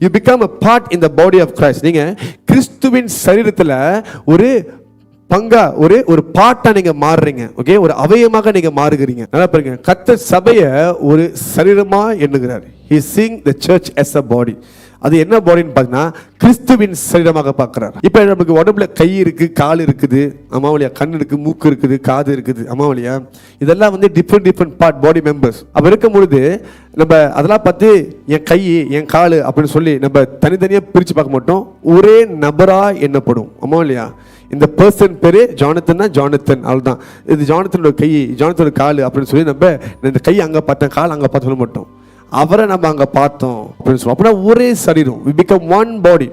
You become a part in the body of Christ. நீங்க கிறிஸ்துவின் சரீரத்துல ஒரு பங்கா ஒரு பாட்டா நீங்க மாறுறீங்க. ஓகே, ஒரு அவயமாக நீங்க மாறுகிறீங்க. நல்லா பாருங்க, கர்த்தர் சபையை ஒரு சரீரமா எண்ணுகிறார். He seeing the church as a body. அது என்ன பாடின்னு பார்த்தீங்கன்னா கிறிஸ்துவின் சரீரமாக பார்க்கிறார். இப்போ நமக்கு உடம்புல கை இருக்கு, கால் இருக்குது, அம்மாவளியா, கண் இருக்கு, மூக்கு இருக்குது, காது இருக்குது, அம்மாவளியா, இதெல்லாம் வந்து டிஃப்ரெண்ட் பார்ட் பாடி மெம்பர்ஸ். அப்போ இருக்கும் பொழுது நம்ம அதெல்லாம் பார்த்து என் கை என் கால் அப்படின்னு சொல்லி நம்ம தனித்தனியாக பிரித்து பார்க்க மாட்டோம், ஒரே நபரா எண்ணப்படும். அம்மாவளியா, இந்த பர்சன் பேரு ஜானத்தன்னா ஜானத்தன், அவ்வளோதான். இது ஜானத்தனோட கை, ஜானத்தனோட கால் அப்படின்னு சொல்லி நம்ம இந்த கை அங்கே பார்த்தேன், கால் அங்கே பார்த்து சொல்ல மாட்டோம், அவரை நம்ம அங்கே பார்த்தோம் அப்படின்னு சொல்லுவோம். அப்படின்னா ஒரே சரீரம், we become one body.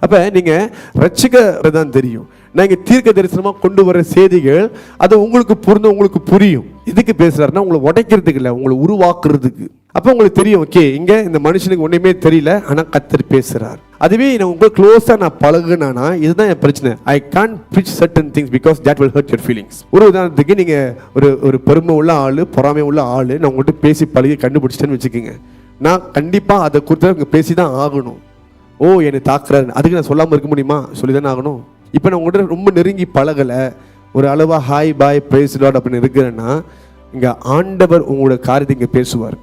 அப்போ நீங்கள் ரட்சிக்க தான் தெரியும். நாங்கள் தீர்க்க தரிசனமாக கொண்டு வர செய்திகள் அது உங்களுக்கு பொருந்தும், உங்களுக்கு புரியும். இதுக்கு பேசுகிறாருன்னா உங்களை உடைக்கிறதுக்கு இல்லை, உங்களை உருவாக்குறதுக்கு. அப்போ உங்களுக்கு தெரியும், ஓகே இங்கே இந்த மனுஷனுக்கு ஒன்றுமே தெரியல, ஆனால் கர்த்தர் பேசுகிறார். அதுவே நான் உங்களுக்கு க்ளோஸாக நான் பழகுனானா இதுதான் என் பிரச்சனை. I can't preach certain things because that will hurt your feelings. ஒரு உதாரணத்துக்கு நீங்கள் ஒரு பெருமை உள்ள ஆள், பொறாமை உள்ள ஆள், நான் உங்கள்கிட்ட பேசி பழகி கண்டுபிடிச்சிட்டேன்னு வச்சுக்கோங்க, நான் கண்டிப்பாக அதை குறித்து பேசி தான் ஆகணும். ஓ என்னை தாக்குறாரு, அதுக்கு நான் சொல்லாமல் இருக்க முடியுமா? சொல்லி தானே ஆகணும். இப்போ நான் உங்கள்கிட்ட ரொம்ப நெருங்கி பழகலை, ஒரு அளவாக ஹாய் பாய் பிரைஸ் லார்ட் அப்படின்னு இருக்கிறேன்னா இங்கே ஆண்டவர் உங்களோட காரியத்தை இங்கே பேசுவார்.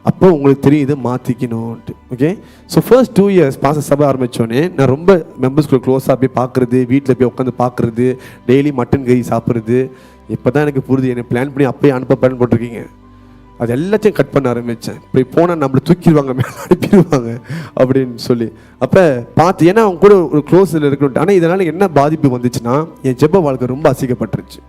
அப்போ உங்களுக்கு தெரியும் இதை மாற்றிக்கணும்ட்டு. ஓகே, ஸோ ஃபர்ஸ்ட் 2 years பாச சபை ஆரம்பித்தோடனே நான் ரொம்ப மெம்பர்ஸ்குள்ள க்ளோஸாக போய் பார்க்குறது, வீட்டில் போய் உட்காந்து பார்க்குறது, டெய்லி மட்டன் கறி சாப்பிட்றது. இப்போ தான் எனக்கு புரியுது, என்னை பிளான் பண்ணி அப்போயே அனுப்ப பிளான் போட்டிருக்கீங்க. அது எல்லாத்தையும் கட் பண்ண ஆரம்பித்தேன். இப்படி போனால் நம்மளை தூக்கிடுவாங்க, மேலே அனுப்பிடுவாங்க அப்படின்னு சொல்லி. அப்போ பார்த்து, ஏன்னா அவங்க கூட ஒரு க்ளோஸில் இருக்கணும். ஆனால் இதனால் என்ன பாதிப்பு வந்துச்சுன்னா என் ஜெப வாழ்க்கை ரொம்ப அசிங்கப்பட்டுருச்சு.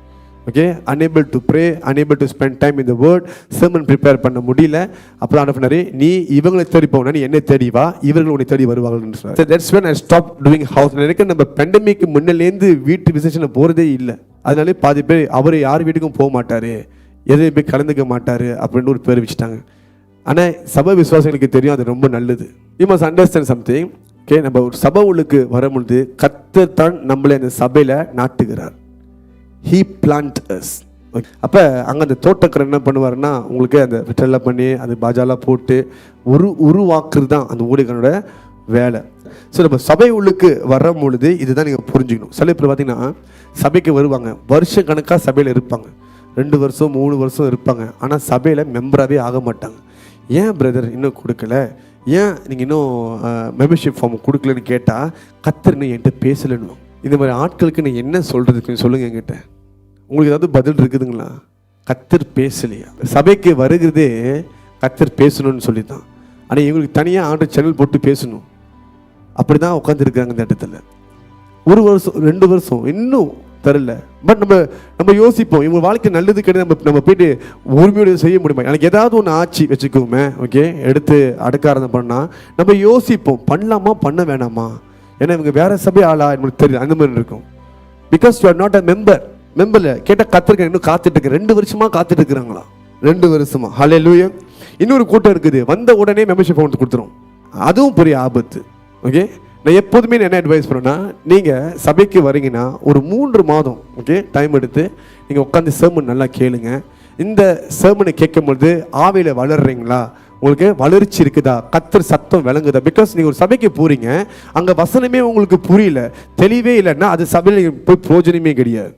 Okay, unable to pray, unable to spend time in the word, sermon prepare பண்ண முடியல. அப்புறம் ஆன பண்ணாரு, நீ இவங்களை தேடி போனா நீ என்ன தேடி வா, இவர்கள் உன்னை தேடி வருவாங்கன்னு சொன்னார். So that's when I stopped doing house. எனக்கு நம்ம பெண்டமிக் முன்னிலேருந்து வீட்டு விசேஷம் போகிறதே இல்லை. அதனாலே பாதி பேர் அவர் யார் வீட்டுக்கும் போக மாட்டார், எதையும் போய் கலந்துக்க மாட்டார் அப்படின்னு ஒரு பேர் வச்சுட்டாங்க. ஆனால் சபை விசுவாசிகளுக்கு தெரியும் அது ரொம்ப நல்லது. You must understand something. Okay, நம்ம ஒரு சபை உள்ளுக்கு வரும்பொழுது கர்த்தர் தான் நம்மளை அந்த சபையில் நாட்டுகிறார். He plant us. அப்போ அங்கே அந்த தோட்டக்காரர் என்ன பண்ணுவாருன்னா உங்களுக்கு அந்த விட்டெல்லாம் பண்ணி அது பாஜாலாம் போட்டு உருவாக்குறது தான் அந்த ஊழியர்களோட வேலை. ஸோ நம்ம சபை உள்ளுக்கு வரும் பொழுது இதுதான் நீங்கள் புரிஞ்சுக்கணும். சில பேர் பார்த்தீங்கன்னா சபைக்கு வருவாங்க, வருஷ கணக்காக சபையில் இருப்பாங்க, 2 வருஷம் 3 வருஷம் இருப்பாங்க, ஆனால் சபையில் மெம்பராகவே ஆக மாட்டாங்க. ஏன் பிரதர் இன்னும் கொடுக்கல, ஏன் நீங்கள் இன்னும் மெம்பர்ஷிப் ஃபார்ம் கொடுக்கலன்னு கேட்டால் கர்த்தர் இன்னும் என்கிட்ட பேசலன்னு. இந்த மாதிரி ஆட்களுக்கு நீ என்ன சொல்கிறதுக்கு சொல்லுங்கள் என்கிட்ட. உங்களுக்கு ஏதாவது பதில் இருக்குதுங்களா? கர்த்தர் பேசலையா? சபைக்கு வருகிறதே கர்த்தர் பேசணும்னு சொல்லி தான். ஆனால் இவங்களுக்கு தனியாக ஆண்டு சேனல் போட்டு பேசணும், அப்படி தான் உட்காந்துருக்காங்க இந்த இடத்துல. 1 வருஷம் 2 வருஷம் இன்னும் தரல. பட் நம்ம யோசிப்போம், இவங்க வாழ்க்கை நல்லது கிடையாது, நம்ம போயிட்டு உரிமையோட செய்ய முடியுமா? எனக்கு ஏதாவது ஒன்று ஆச்சு வச்சுக்கோமே, ஓகே, எடுத்து அடுக்காரதம் பண்ணால் நம்ம யோசிப்போம், பண்ணலாமா பண்ண வேணாமா, ஏன்னா இவங்க வேற சபை ஆளா எனக்கு தெரியுது, அந்த மாதிரி இருக்கும். Because you are not a மெம்பரில் கேட்டால் கத்திருக்க இன்னும் காத்துட்டு இருக்கு. 2 வருஷமா காத்துட்டு இருக்கிறாங்களா? 2 வருஷமா? ஹல்லேலூயா. இன்னொரு கூட்டம் இருக்குது, வந்த உடனே மெம்பர்ஷிப் அமௌண்ட் கொடுத்துரும். அதுவும் பெரிய ஆபத்து. ஓகே, நான் எப்போதுமே என்ன அட்வைஸ் பண்ணேன்னா, நீங்கள் சபைக்கு வரீங்கன்னா ஒரு 3 மாதம் ஓகே டைம் எடுத்து நீங்கள் உட்காந்து sermon நல்லா கேளுங்க. இந்த sermon கேட்கும்போது ஆவியில் வளர்றீங்களா, உங்களுக்கு வளர்ச்சி இருக்குதா, கர்த்தர் சத்தம் விளங்குதா? பிகாஸ் நீங்கள் ஒரு சபைக்கு போகிறீங்க, அங்கே வசனமே உங்களுக்கு புரியல, தெளிவே இல்லைன்னா அது சபையில் போய் பிரயோஜனமே கிடையாது.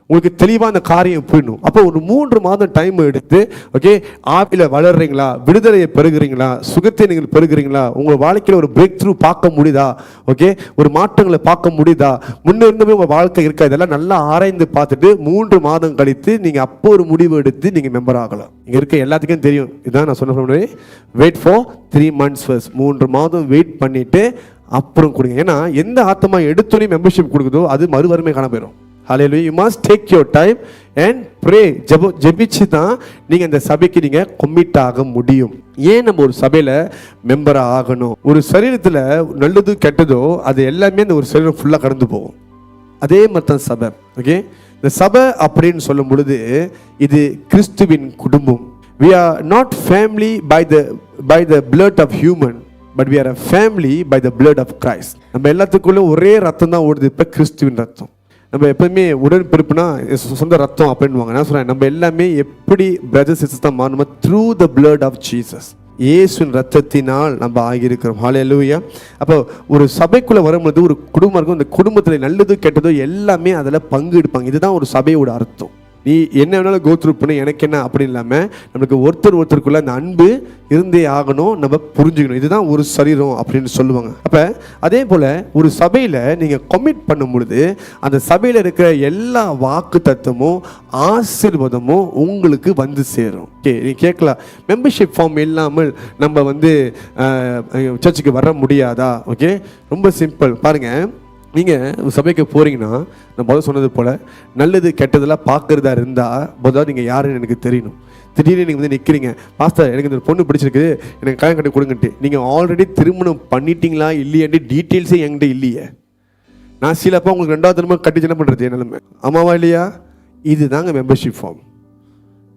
உங்களுக்கு தெளிவாக அந்த காரியம் புரியணும். அப்போ ஒரு 3 மாதம் டைம் எடுத்து ஓகே ஆவியில் வளர்றீங்களா, விடுதலையை பெறுகிறீங்களா, சுகத்தை நீங்கள் பெறுகிறீங்களா, உங்கள் வாழ்க்கையில் ஒரு பிரேக் த்ரூ பார்க்க முடியுதா, ஓகே ஒரு மாற்றங்களை பார்க்க முடியுதா, முன்னே இருந்தபோது உங்கள் வாழ்க்கை இருக்கா, இதெல்லாம் நல்லா ஆராய்ந்து பார்த்துட்டு 3 மாதம் கழித்து நீங்கள் அப்போ ஒரு முடிவு எடுத்து நீங்கள் மெம்பர் ஆகலாம். இங்கே இருக்க எல்லாத்துக்கும் தெரியும், இதான் நான் சொன்ன வெயிட் ஃபார் 3 months ஃபர்ஸ்ட். 3 மாதம் வெயிட் பண்ணிவிட்டு அப்புறம் கொடுங்க. ஏன்னா எந்த ஆத்மா எடுத்தோன்னே மெம்பர்ஷிப் கொடுக்குதோ அது மறுவறுமை காண போயிடும். Hallelujah. You must take your time and pray. ஜெபிச்சு தான் நீங்கள் இந்த சபைக்கு நீங்கள் கமிட் ஆக முடியும். ஏன் நம்ம ஒரு சபையில் மெம்பராக ஆகணும்? ஒரு சரீரத்தில் நல்லது கெட்டதோ அது எல்லாமே அந்த ஒரு சரீரம் ஃபுல்லாக கடந்து போகும். அதே மாதிரி தான் சபை. ஓகே, இந்த சபை அப்படின்னு சொல்லும் பொழுது இது கிறிஸ்துவின் குடும்பம். We are not family by the blood of human, but we are a family by the blood of Christ. நம்ம எல்லாத்துக்குள்ள ஒரே ரத்தம் தான் ஓடுது, இப்போ கிறிஸ்துவின் ரத்தம். நம்ம எப்பவுமே உடன்பிறப்புனா சொந்த ரத்தம் அப்படின்வாங்க. நான் சொல்றேன், நம்ம எல்லாமே எப்படி பிரதர்ஸ் சிஸ்டர்ஸ் தான் மாறணுமா? Through the blood of Jesus. இயேசுவின் ரத்தத்தினால் நம்ம ஆகியிருக்கிறோம். ஹல்லேலூயா. அப்போ ஒரு சபைக்குள்ளே வரும்போது ஒரு குடும்பம் இருக்கும். அந்த குடும்பத்தில் நல்லது கெட்டதோ எல்லாமே அதில் பங்கு எடுப்பாங்க. இதுதான் ஒரு சபையோட அர்த்தம். நீ என்ன வேணாலும் கோத்ரூ பண்ண, எனக்கு என்ன அப்படின்னு இல்லாமல் நம்மளுக்கு ஒருத்தருக்குள்ள அந்த அன்பு இருந்தே ஆகணும், நம்ம புரிஞ்சுக்கணும். இதுதான் ஒரு சரீரம் அப்படின்னு சொல்லுவாங்க. அப்போ அதே போல் ஒரு சபையில் நீங்கள் கமிட் பண்ணும் பொழுது அந்த சபையில் இருக்கிற எல்லா வாக்கு தத்துவமும் ஆசீர்வாதமும் உங்களுக்கு வந்து சேரும். ஓகே, நீ கேட்கலாம், மெம்பர்ஷிப் ஃபார்ம் இல்லாமல் நம்ம சர்ச்சுக்கு வர முடியாதா? ஓகே, ரொம்ப சிம்பிள். பாருங்கள், நீங்கள் சபைக்கு போகிறீங்கன்னா நான் முதல்ல சொன்னது போல் நல்லது கெட்டதெல்லாம் பார்க்குறதா இருந்தால் முதல்ல நீங்கள் யாருன்னு எனக்கு தெரியணும். திடீர்னு நீங்கள் நிற்கிறீங்க, பாஸ்டர் எனக்கு இந்த பொண்ணு பிடிச்சிருக்குது, எனக்கு கல்யாணம் கட்டி கொடுங்கன்ட்டு. நீங்கள் ஆல்ரெடி திருமணம் பண்ணிட்டீங்களா இல்லையான்ட்டு டீட்டெயில்ஸே என்கிட்ட இல்லையே. நான் சிலப்போ உங்களுக்கு 2வது திரும்ப கட்டிச்சு என்ன பண்ணுறது என் நிலைமை? ஆமாவா இல்லையா? இது தாங்க மெம்பர்ஷிப் ஃபார்ம்.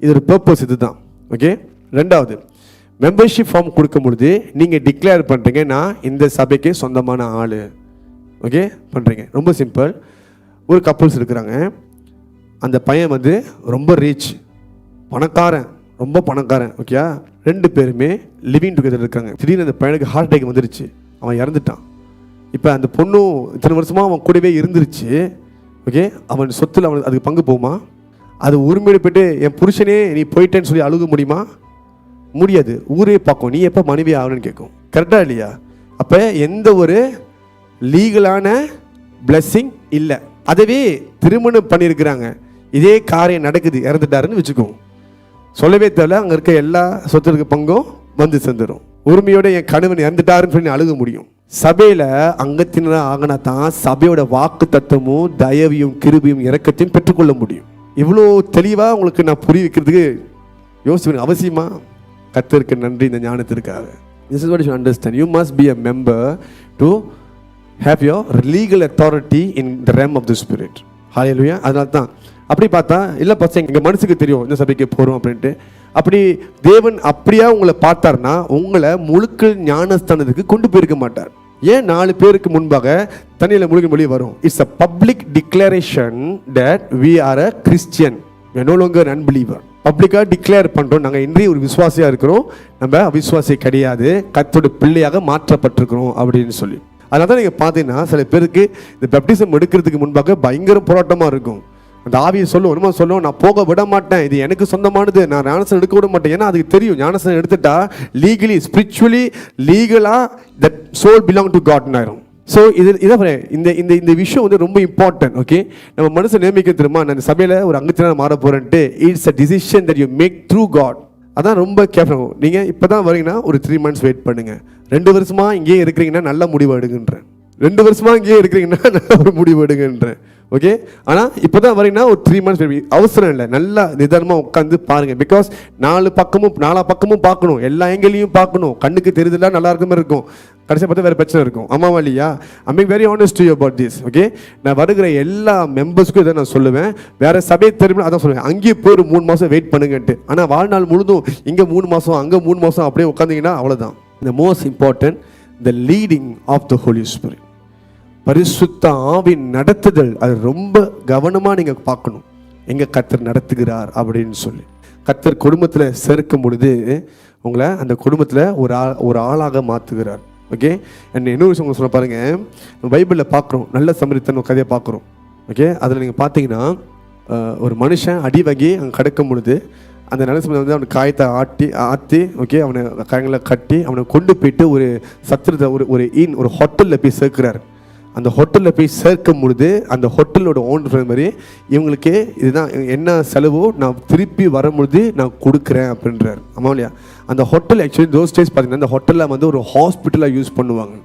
இதோட பர்பஸ் இது தான். ஓகே, 2வது மெம்பர்ஷிப் ஃபார்ம் கொடுக்கும் பொழுது நீங்கள் டிக்ளேர் பண்ணுறீங்க, நான் இந்த சபைக்கு சொந்தமான ஆள். ஓகே, பண்ணுறீங்க. ரொம்ப சிம்பிள். ஒரு கப்புள்ஸ் இருக்கிறாங்க. அந்த பையன் ரொம்ப ரீச், பணக்காரன், ரொம்ப பணக்காரன். ஓகே, 2 பேருமே லிவிங் டுகெதர் இருக்காங்க. திடீர்னு அந்த பையனுக்கு ஹார்ட் அட்டாக் வந்துருச்சு, அவன் இறந்துட்டான். இப்போ அந்த பொண்ணும் இத்தனை வருஷமாக அவன் கூடவே இருந்துருச்சு. ஓகே, அவன் சொத்தில் அவன் அதுக்கு பங்கு போகுமா? அது உரிமையோடு போய்ட்டு என் புருஷனே நீ போயிட்டேன்னு சொல்லி அழுக முடியுமா? முடியாது. ஊரே பார்க்கும், நீ எப்போ மனைவி ஆகணும்னு கேட்கும். கரெக்டாக இல்லையா? அப்போ எந்த ஒரு லீகலான பிளெஸ்ஸிங் இல்லை. அதவே திருமணம் பண்ணியிருக்கிறாங்க, இதே காரியம் நடக்குது, இறந்துட்டாருன்னு வச்சுக்கோங்க, சொல்லவே தேவையில்ல, அங்கே இருக்க எல்லா சொத்துக்கு பங்கும் வந்து சேர்ந்துடும். உரிமையோட என் கணவன் இறந்துட்டாருன்னு சொல்லி அழுக முடியும். சபையில் அங்கத்தினராக ஆகினா தான் சபையோட வாக்கு தத்துவமும் தயவையும் கிருபையும் இரக்கத்தையும் பெற்றுக்கொள்ள முடியும். இவ்வளோ தெளிவாக உங்களுக்கு நான் புரிய வைக்கிறதுக்கு யோசிச்சு அவசியமா? கர்த்தருக்கு நன்றி இந்த ஞானத்திற்காக. This is what you should understand. You must be a member to have your legal authority in the realm of the spirit. Hallelujah. அதனால தான் அப்படி பார்த்தா இல்லை பசங்க எங்கள் மனசுக்கு தெரியும் இந்த சபைக்கு போகிறோம் அப்படின்ட்டு. அப்படி தேவன் அப்படியா உங்களை பார்த்தார்னா உங்களை முழுக்க ஞானஸ்தானத்துக்கு கொண்டு போயிருக்க மாட்டார். ஏன் 4 பேருக்கு முன்பாக தண்ணியில் முழுக்க மொழி வரும்? It's a public declaration that we are a Christian, we are no longer an unbeliever. பப்ளிக்காக டிக்ளேர் பண்ணுறோம், நாங்கள் இன்றைய ஒரு விசுவாசியாக இருக்கிறோம், நம்ம அவிசுவாசி கிடையாது, கர்த்தருடைய பிள்ளையாக மாற்றப்பட்டிருக்கிறோம் அப்படின்னு சொல்லி. அதனால தான் நீங்கள் பார்த்தீங்கன்னா சில பேருக்கு இந்த பேப்டிசம் எடுக்கிறதுக்கு முன்பாக பயங்கர போராட்டமாக இருக்கும். அந்த ஆவியை சொல்லும், நான் போக விட மாட்டேன், இது எனக்கு சொந்தமானது, நான் ஞானஸ்தானம் எடுக்க விட மாட்டேன். ஏன்னா அதுக்கு தெரியும், ஞானஸ்தானம் எடுத்துட்டா லீகலி ஸ்பிரிச்சுவலி லீகலாக that soul belong to God ஆயிரும். ஸோ இந்த விஷயம் ரொம்ப இம்பார்ட்டன்ட். ஓகே, நம்ம மனசை நியமிக்க தெரியுமா, நான் இந்த சபையில் ஒரு அங்கத்தினர் மாற போகிறேன்ட்டு. It's a decision that you make through God. அதான் ரொம்ப கேர்ஃபுல். நீங்கள் இப்போ தான் வரீங்கன்னா ஒரு 3 months வெயிட் பண்ணுங்கள். 2 வருஷமாக இங்கேயே இருக்கிறீங்கன்னா நல்ல முடிவு எடுங்கன்றேன். 2 வருஷமாக இங்கேயே இருக்கிறீங்கன்னா நல்ல ஒரு முடிவு எடுங்கன்றேன். ஓகே, ஆனால் இப்போ தான் வரீங்கன்னா ஒரு 3 months அவசரம் இல்லை, நல்லா நிதானமாக உட்காந்து பாருங்கள். பிகாஸ் 4 பக்கமும் பார்க்கணும், எல்லா ஏங்கிலையும் பார்க்கணும். கண்ணுக்கு தெரியுதுலாம் நல்லா இருக்க மாதிரி இருக்கும், கடைசியாக பார்த்தா வேறு பிரச்சனை இருக்கும். ஆமாவா இல்லையா? I mean very honest to you about this. Okay, நான் வருகிற எல்லா மெம்பர்ஸ்க்கும் இதை நான் சொல்லுவேன். வேறு சபை தெரியும் அதான் சொல்லுவேன், அங்கேயே போய் ஒரு 3 மாதம் வெயிட் பண்ணுங்கன்ட்டு. ஆனால் வாழ்நாள் முழுதும் இங்கே 3 மாதம் அங்கே 3 மாதம் அப்படியே உட்காந்திங்கன்னா அவ்வளோதான். The most important, the leading of the Holy Spirit. பரிசுத்த ஆவின் நடத்துதல், அது ரொம்ப கவனமாக நீங்கள் பார்க்கணும். எங்கே கர்த்தர் நடத்துகிறார் அப்படின்னு சொல்லி. கர்த்தர் குடும்பத்தில் சேர்க்கும் பொழுது உங்களை அந்த குடும்பத்தில் ஒரு ஆளாக மாற்றுகிறார். ஓகே, இன்னொரு விஷயம் உங்களுக்கு சொல்ல பாருங்கள், பைபிளில் பார்க்குறோம், நல்ல சமரித்தன் கதையை பார்க்குறோம். ஓகே, அதில் நீங்கள் பார்த்தீங்கன்னா ஒரு மனுஷன் அடி வகி அங்கே கிடக்கும் பொழுது அந்த நல்ல சமயத்தில் அவனுக்கு காயத்தை ஆற்றி ஓகே அவனை காயங்களை கட்டி அவனை கொண்டு போயிட்டு ஒரு சத்திரத்தை ஒரு ஹோட்டலில் போய் சேர்க்கிறார். அந்த ஹோட்டலில் போய் சேர்க்கும் பொழுது அந்த ஹோட்டலோட ஓனர் மாதிரி இவங்களுக்கு இதுதான் என்ன செலவோ நான் திருப்பி வரும்பொழுது நான் கொடுக்குறேன் அப்படின்றார். ஆமாம் இல்லையா? அந்த ஹோட்டல் ஆக்சுவலி தோஸ் டேஸ் பார்த்தீங்கன்னா அந்த ஹோட்டலில் ஒரு ஹாஸ்பிட்டலாக யூஸ் பண்ணுவாங்க.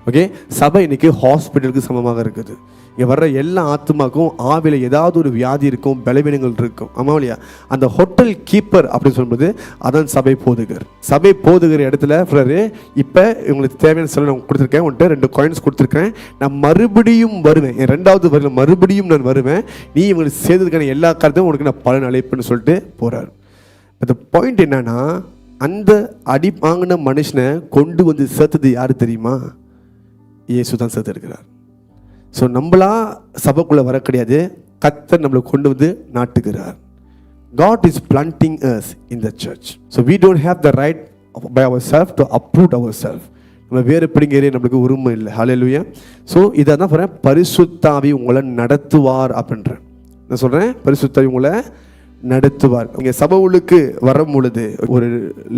ஓகே, சபை இன்னைக்கு ஹாஸ்பிட்டலுக்கு சமமாக இருக்குது. இங்கே வர்ற எல்லா ஆத்மாக்கும் ஆவியில் ஏதாவது ஒரு வியாதி இருக்கும், பலவீனங்கள் இருக்கும். ஆமாம் இல்லையா? அந்த ஹோட்டல் கீப்பர் அப்படின்னு சொல்லும்போது அதான் சபை போதுகர். சபை போதுகிற இடத்துல இப்போ உங்களுக்கு தேவையான செலவு நான் கொடுத்துருக்கேன், உன்ட்டு 2 coins கொடுத்துருக்கேன், நான் மறுபடியும் வருவேன், என் 2வது வரையில் மறுபடியும் நான் வருவேன், நீ இவங்களுக்கு செய்ததுக்கான எல்லா காரணத்தையும் உனக்கு நான் பலன் அழைப்புன்னு சொல்லிட்டு போகிறார். அந்த பாயிண்ட் என்னன்னா, அந்த அடி வாங்கின மனுஷனை கொண்டு வந்து சேர்த்தது யாரு தெரியுமா? இயேசு தான் சேர்த்திருக்கிறார். ஸோ நம்மளா சபைக்குள்ளே வர கிடையாது, கர்த்தர் நம்மளை கொண்டு வந்து நாட்டுகிறார். God is planting us in the church. So we don't have the right by ourselves to uproot ourselves. நம்ம வேறு பிடிங்கிற நம்மளுக்கு உரிமை இல்லை. ஹல்லேலூயா. ஸோ இதை தான் சொல்கிறேன், பரிசுத்த ஆவி உங்களை நடத்துவார் அப்படின்றேன். நான் சொல்கிறேன், பரிசுத்த ஆவி உங்களை நடத்துவார். நீங்கள் சபைகளுக்கு வரும் பொழுது ஒரு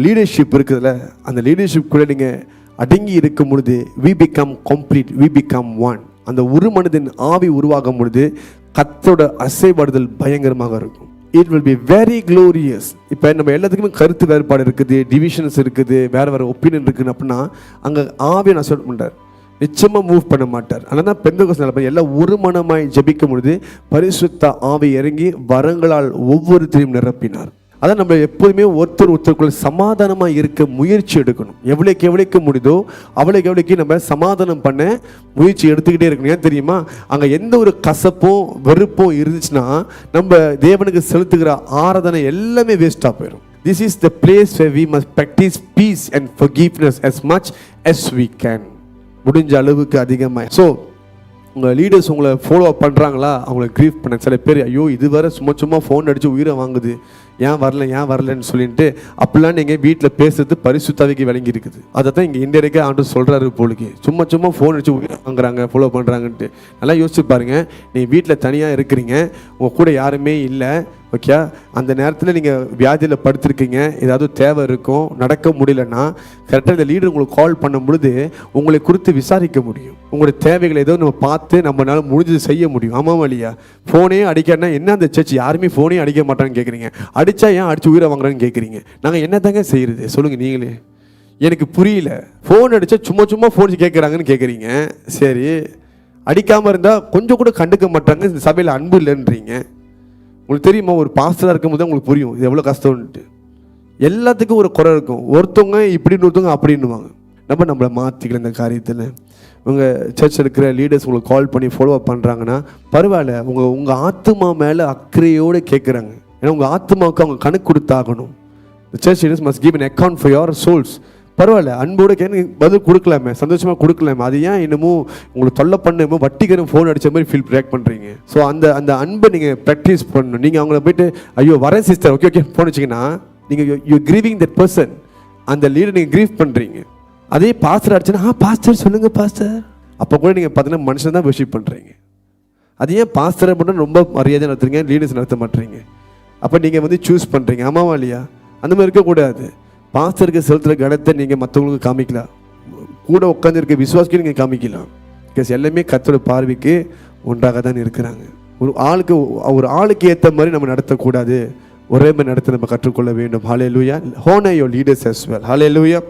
லீடர்ஷிப் இருக்குதுல்ல, அந்த லீடர்ஷிப்குள்ளே நீங்கள் அடங்கி இருக்கும் பொழுது we become complete, we become one. அந்த ஒரு மனிதன் ஆவி உருவாகும் பொழுது கர்த்தரோட அசைவாடுதல் பயங்கரமாக இருக்கும். It will be very glorious. இப்போ நம்ம எல்லாத்துக்குமே கருத்து வேறுபாடு இருக்குது, டிவிஷன்ஸ் இருக்குது, வேறு ஒப்பீனியன் இருக்குன்னு அப்படின்னா அங்கே ஆவியை நான் சொல்ல மாட்டார், நிச்சயமாக மூவ் பண்ண மாட்டார். அதனால தான் பெந்தெகோஸ்தே எல்லாம் ஒரு மனமாய் ஜெபிக்கும் பொழுது பரிசுத்த ஆவி இறங்கி வரங்களால் ஒவ்வொருத்தரையும் நிரப்பினார். அதான் நம்ம எப்போதுமே ஒருத்தருக்குள்ள சமாதானமாக இருக்க முயற்சி எடுக்கணும். எவ்வளோக்கு முடியுதோ அவ்வளோக்கு நம்ம சமாதானம் பண்ண முயற்சி எடுத்துக்கிட்டே இருக்கணும். ஏன் தெரியுமா, அங்கே எந்த ஒரு கசப்பும் வெறுப்பும் இருந்துச்சுன்னா நம்ம தேவனுக்கு செலுத்துகிற ஆராதனை எல்லாமே வேஸ்ட்டாக போயிடும். This is the place where we must practice peace and forgiveness as much as we can. முடிஞ்ச அளவுக்கு அதிகமாக. ஸோ உங்கள் லீடர்ஸ் உங்களை ஃபாலோ அப் பண்ணுறாங்களா, அவங்கள க்ரீஃப் பண்ண. சில பேர் ஐயோ இது வரை சும்மா ஃபோன் அடித்து உயிரை வாங்குது, ஏன் வரலன்னு சொல்லிட்டு அப்படிலாம் நீங்கள் வீட்டில் பேசுறது பரிசுத்தாவிக்கு விளங்கி இருக்குது. அதை தான் இங்கே இன்டெரக்டாக ஆண்டு சொல்கிறாரு போலுக்கு. சும்மா ஃபோன் அடித்து உயிரை வாங்குறாங்க, ஃபாலோ பண்ணுறாங்கன்ட்டு. நல்லா யோசிச்சு பாருங்கள். நீங்கள் வீட்டில் தனியாக இருக்கிறீங்க, உங்கள் கூட யாருமே இல்லை, ஓகே, அந்த நேரத்தில் நீங்கள் வியாதியில் படுத்திருக்கீங்க, ஏதாவது தேவை இருக்கும், நடக்க முடியலன்னா கரெக்டாக இந்த லீடர் உங்களுக்கு கால் பண்ணும் பொழுது உங்களை குறித்து விசாரிக்க முடியும். உங்களுடைய தேவைகளை ஏதோ நம்ம பார்த்து நம்மளால முடிஞ்சது செய்ய முடியும். ஆமாம் இல்லையா? ஃபோனே அடிக்கன்னா என்ன, அந்த சர்ச் யாருமே ஃபோனே அடிக்க மாட்டான்னு கேட்குறீங்க, அடித்தா ஏன் அடித்து உயிரை வாங்குறான்னு கேட்குறீங்க. நாங்கள் என்ன தாங்க செய்கிறது சொல்லுங்கள் நீங்களே, எனக்கு புரியல. ஃபோன் அடித்தா சும்மா ஃபோன் கேட்குறாங்கன்னு கேட்குறீங்க. சரி, அடிக்காமல் இருந்தால் கொஞ்சம் கூட கண்டுக்க மாட்டாங்க, இந்த சபையில் அன்பு இல்லைன்றீங்க. உங்களுக்கு தெரியுமா, ஒரு பாஸ்டராக இருக்கும் போது உங்களுக்கு புரியும் இது எவ்வளோ கஷ்டம்ன்ட்டு. எல்லாத்துக்கும் ஒரு குறை இருக்கும், ஒருத்தவங்க இப்படின்னு ஒருத்தவங்க அப்படின்னுவாங்க. நம்மளை மாற்றிக்கல இந்த காரியத்தில். உங்கள் சர்ச்சில் இருக்கிற லீடர்ஸ் உங்களுக்கு கால் பண்ணி ஃபாலோ அப் பண்ணுறாங்கன்னா பரவாயில்ல, உங்கள் ஆத்மா மேலே அக்கறையோடு கேட்குறாங்க. ஏன்னா உங்கள் ஆத்மாவுக்கு அவங்க கணக்கு கொடுத்தாகணும். Church leaders must give an account for your souls. பரவாயில்ல, அன்போடு பதில் கொடுக்கலாமே, சந்தோஷமாக கொடுக்கலாமே. அது ஏன் இன்னமும் உங்களுக்கு தொல்லை பண்ணுமோ வட்டிக்கரும் ஃபோன் அடித்த மாதிரி ஃபீல் ரியாக்ட் பண்ணுறீங்க. ஸோ அந்த அன்பை நீங்கள் ப்ராக்டிஸ் பண்ணணும். நீங்கள் அவங்கள போய்ட்டு ஐயோ வரேன் சிஸ்டர் ஓகே ஃபோன் வச்சிங்கன்னா நீங்கள் யூ கிரீவிங் தட் பர்சன், அந்த லீடர் நீங்கள் கிரீவ் பண்ணுறீங்க. அதே பாஸ்டர் அடிச்சுன்னா பாஸ்டர் சொல்லுங்கள் பாஸ்டர், அப்போ கூட நீங்கள் பார்த்தீங்கன்னா மனுஷன் தான் வர்ஷிப் பண்ணுறீங்க. அது ஏன் பாஸ்டரை மட்டும் ரொம்ப மரியாதை நடத்துறீங்க, லீடர்ஸ் நடத்த மாட்டீங்க? அப்போ நீங்கள் சூஸ் பண்ணுறீங்க. ஆமாவா இல்லையா? அந்த மாதிரி இருக்கக்கூடாது. பாஸ்டருக்கு செலுத்துகிற கணத்தை நீங்கள் மற்றவங்களுக்கு காமிக்கலாம், கூட உட்காந்துருக்க விசுவாசிக்கு நீங்கள் காமிக்கலாம். பிகாஸ் எல்லாமே கர்த்தரோட பார்வைக்கு ஒன்றாக தான் இருக்கிறாங்க. ஒரு ஆளுக்கு ஏற்ற மாதிரி நம்ம நடத்தக்கூடாது, ஒரே மாதிரி நடத்த நம்ம கற்றுக்கொள்ள வேண்டும். Hallelujah. Honour your leaders as well. Hallelujah.